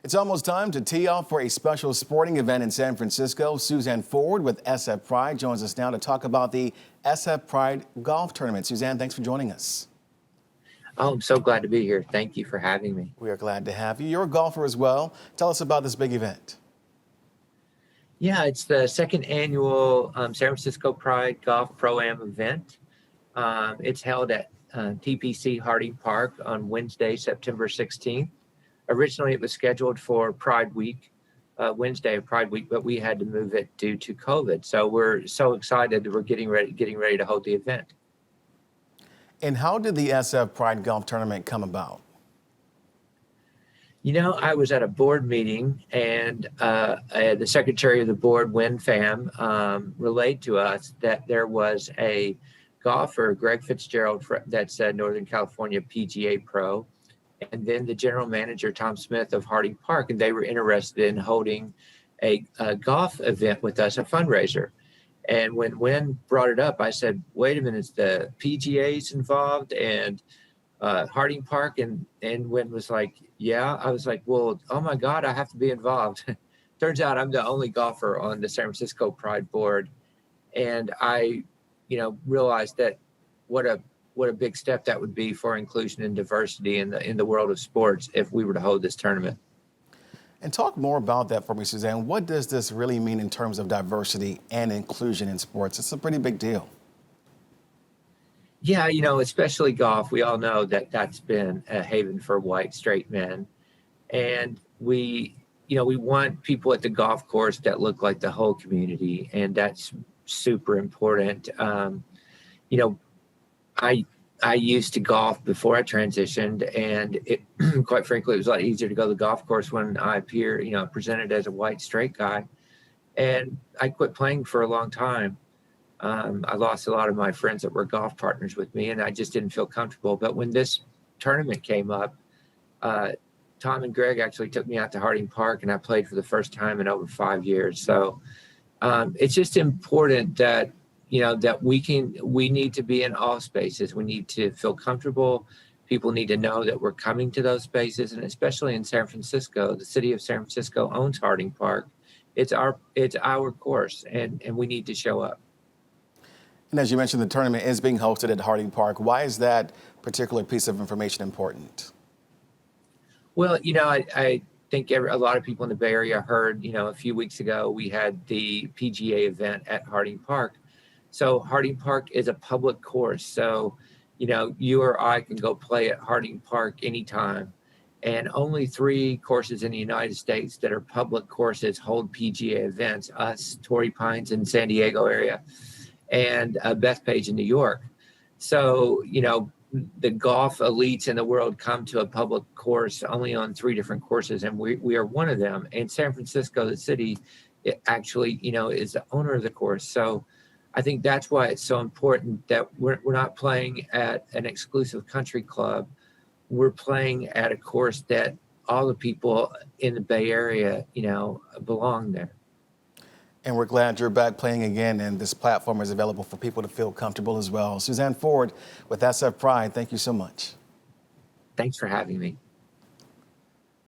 It's almost time to tee off for a special sporting event in San Francisco. Suzanne Ford with SF Pride joins us now to talk about the SF Pride Golf Tournament. Suzanne, thanks for joining us. Oh, I'm so glad to be here. Thank you for having me. We are glad to have you. You're a golfer as well. Tell us about this big event. Yeah, it's the second annual San Francisco Pride Golf Pro-Am event. It's held at TPC Harding Park on Wednesday, September 16th. Originally, it was scheduled for Pride Week, Wednesday of Pride Week, but we had to move it due to COVID. So we're so excited that we're getting ready to hold the event. And how did the SF Pride Golf Tournament come about? You know, I was at a board meeting and the secretary of the board, Win Pham, relayed to us that there was a golfer, Greg Fitzgerald, that's a Northern California PGA pro, and then the general manager, Tom Smith of Harding Park, and they were interested in holding a golf event with us, a fundraiser. And when Win brought it up, I said, wait a minute, is the PGA's involved and Harding Park? And Win was like, yeah. I was like, well, oh my God, I have to be involved. Turns out I'm the only golfer on the San Francisco Pride board. And I, realized that what a big step that would be for inclusion and diversity in the world of sports if we were to hold this tournament. And talk more about that for me, Suzanne. What does this really mean in terms of diversity and inclusion in sports? It's a pretty big deal. Yeah, especially golf, we all know that that's been a haven for white straight men. And we want people at the golf course that look like the whole community, and that's super important. I used to golf before I transitioned, and it quite frankly, it was a lot easier to go to the golf course when I presented as a white straight guy. And I quit playing for a long time. I lost a lot of my friends that were golf partners with me, and I just didn't feel comfortable. But when this tournament came up, Tom and Greg actually took me out to Harding Park, and I played for the first time in over 5 years. So it's just important that we need to be in all spaces. We need to feel comfortable. People need to know that we're coming to those spaces, and especially in San Francisco, the city of San Francisco owns Harding Park. It's our course, and we need to show up. And as you mentioned, the tournament is being hosted at Harding Park. Why is that particular piece of information important? Well, I think a lot of people in the Bay Area heard, a few weeks ago, we had the PGA event at Harding Park. So Harding Park is a public course. So, you or I can go play at Harding Park anytime. And only 3 courses in the United States that are public courses hold PGA events, us, Torrey Pines in San Diego area, and Bethpage in New York. So, the golf elites in the world come to a public course only on 3 different courses, and we are one of them. And San Francisco, the city, it actually, is the owner of the course. So I think that's why it's so important that we're not playing at an exclusive country club. We're playing at a course that all the people in the Bay Area, belong there. And we're glad you're back playing again, and this platform is available for people to feel comfortable as well. Suzanne Ford with SF Pride, thank you so much. Thanks for having me.